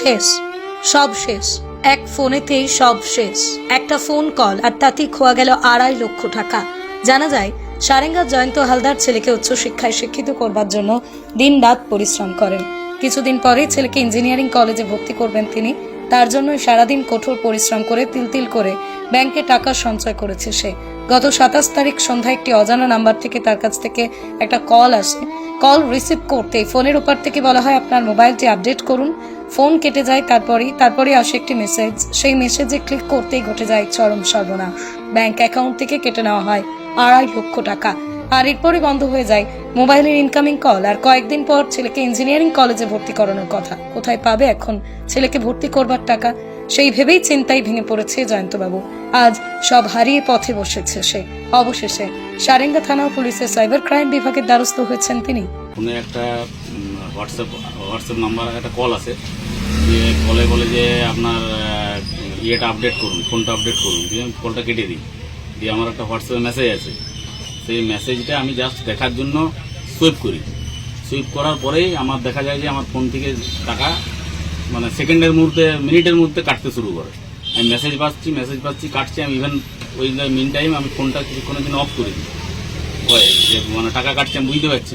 শেষ, সব শেষ। এক ফোনেতেই সব শেষ। একটা ফোন কল আর তাতেই খোয়া গেল 2.5 লক্ষ টাকা। জানা যায়, সারেঙ্গার জয়ন্ত হালদার ছেলেকে উচ্চশিক্ষায় শিক্ষিত করবার জন্য দিন রাত পরিশ্রম করেন। কিছুদিন পরেই ছেলেকে ইঞ্জিনিয়ারিং কলেজে ভর্তি করবেন তিনি। তার জন্যই সারাদিন কঠোর পরিশ্রম করে তিল তিল করে ব্যাংকে টাকা সঞ্চয় করেছে সে। গত 27 তারিখ সন্ধ্যায় একটি অজানা নাম্বার থেকে তার কাছ থেকে একটা কল আসে। কল রিসিভ করতেই ফোনের উপর থেকে বলা হয়, আপনার মোবাইলটি আপডেট করুন। ফোন কেটে যায়। তারপরে আসে একটি মেসেজ। সেই মেসেজে ক্লিক করতেই ঘটে যায় চরম সর্বনাশ। ব্যাংক অ্যাকাউন্ট থেকে কেটে নেওয়া হয় 2.5 লক্ষ টাকা। আর এরপরই বন্ধ হয়ে যায় মোবাইলের ইনকামিং কল। আর কয়েকদিন পর ছেলেকে ইঞ্জিনিয়ারিং কলেজে ভর্তি করানোর কথা। কোথায় পাবে এখন ছেলেকে ভর্তি করবার টাকা? সেই ভেবেই চিন্তায় ভেঙে পড়েছে জয়ন্তবাবু। আজ সব হারিয়ে পথে বসেছে সে। অবশেষে সারেঙ্গা থানা ও পুলিশের সাইবার ক্রাইম বিভাগের দ্বারস্থ হয়েছেন তিনি। ফোনে একটা হোয়াটসঅ্যাপ নাম্বার একটা কল আছে, যে কলে বলে যে আপনার ইয়েটা আপডেট করুন, ফোনটা আপডেট করুন। দিয়ে আমি কলটা কেটে দিই। দিয়ে আমার একটা হোয়াটসঅ্যাপে মেসেজ আছে, সেই মেসেজটা আমি জাস্ট দেখার জন্য সুইপ করি। সুইপ করার পরেই আমার দেখা যায় যে আমার ফোন থেকে টাকা মানে সেকেন্ডের মধ্যে, মিনিটের মধ্যে কাটতে শুরু করে। আমি মেসেজ পাচ্ছি কাটছি। আমি ইভেন ওই মিন টাইম আমি ফোনটা কিছুক্ষণের জন্য অফ করে দিই। হয় যে মানে টাকা কাটছি, আমি বুঝতে পারছি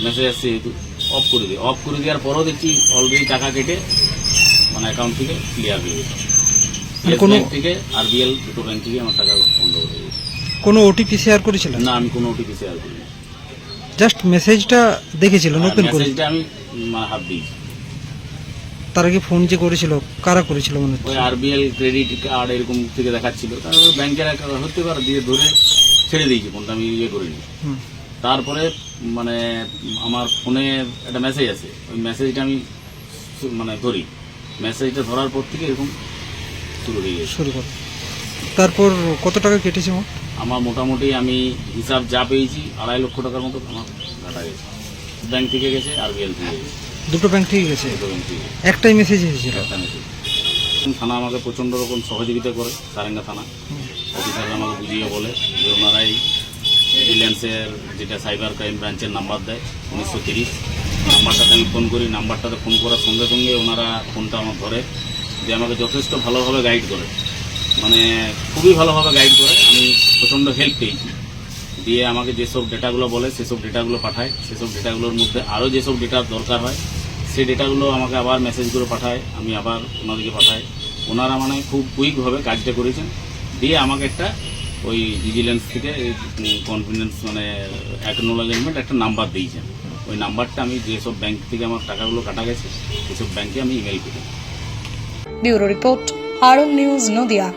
মেসেজ আসছে, যেহেতু অফ করে দিই। অফ করে দেওয়ার পরও দেখছি অলরেডি টাকা কেটে মানে অ্যাকাউন্ট থেকে ক্লিয়ার হয়ে গেছে। ব্যাংক থেকে আরবিএল দুটো ব্যাংক থেকে আমার টাকা বন্ধ হয়ে গেছে। কোনো ওটিপি শেয়ার করেছিলেন? না, আমি কোনো ওটিপি শেয়ার করিনি। জাস্ট মেসেজটা দেখেছিলেন, ওপেন করে? মেসেজটা আমি হাত দিয়েছি। তার আগে ফোন যে করেছিল, কারা করেছিল মনে হচ্ছে? ওই আরবিএল ক্রেডিট কার্ড এরকম থেকে দেখাচ্ছিল। তারপর ব্যাংকের হতে পারে, দিয়ে ধরে ছেড়ে দিয়েছি ফোনটা, আমি ইয়ে করিনি। তারপরে মানে আমার ফোনে একটা মেসেজ আছে, ওই মেসেজটা আমি মানে ধরি। মেসেজটা ধরার পর থেকে এরকম শুরু হয়ে গেছে। তারপর কত টাকা কেটেছে? আমার মোটামুটি আমি হিসাব যা পেয়েছি 2.5 লক্ষ টাকার মতো আমার কাটা গেছে। ব্যাংক থেকে গেছে, আরবিএল থেকে গেছে। দুটো ব্যাংক থেকে গেছে? দুটো ব্যাংক থেকে একটাই মেসেজ এসেছিল? একটা মেসেজ। থানা আমাকে প্রচণ্ড রকম সহযোগিতা করে, সারেঙ্গা থানা অফিসাররা আমাকে বুঝিয়ে বলে যে ওনারাই ভিজিল্যান্সের যেটা সাইবার ক্রাইম ব্রাঞ্চের নাম্বার দেয় 1930 নাম্বারটাতে আমি ফোন করি। নাম্বারটাতে ফোন করার সঙ্গে সঙ্গে ওনারা ফোনটা আমার ধরে, যে আমাকে যথেষ্ট ভালোভাবে গাইড করে, মানে খুবই ভালোভাবে গাইড করে। আমি প্রচণ্ড হেল্প পেয়েছি। দিয়ে আমাকে যেসব ডেটাগুলো বলে সেসব ডেটাগুলো পাঠায়। সেসব ডেটাগুলোর মধ্যে আরও যেসব ডেটা দরকার হয় সেই ডেটাগুলো আমাকে আবার মেসেজ করে পাঠায়, আমি আবার ওনাদেরকে পাঠাই। ওনারা মানে খুব কুইকভাবে কাজটা করেছেন। দিয়ে আমাকে একটা ওই ভিজিল্যান্স থেকে কনফিডেন্স মানে অ্যাকনোলেজমেন্ট একটা নাম্বার দিয়েছেন। ওই নাম্বারটা আমি যেসব ব্যাংক থেকে আমার টাকাগুলো কাটা গেছে সেসব ব্যাংকে আমি ইমেল করি। ব্যুরো রিপোর্ট, আরং নিউজ, নদিয়া।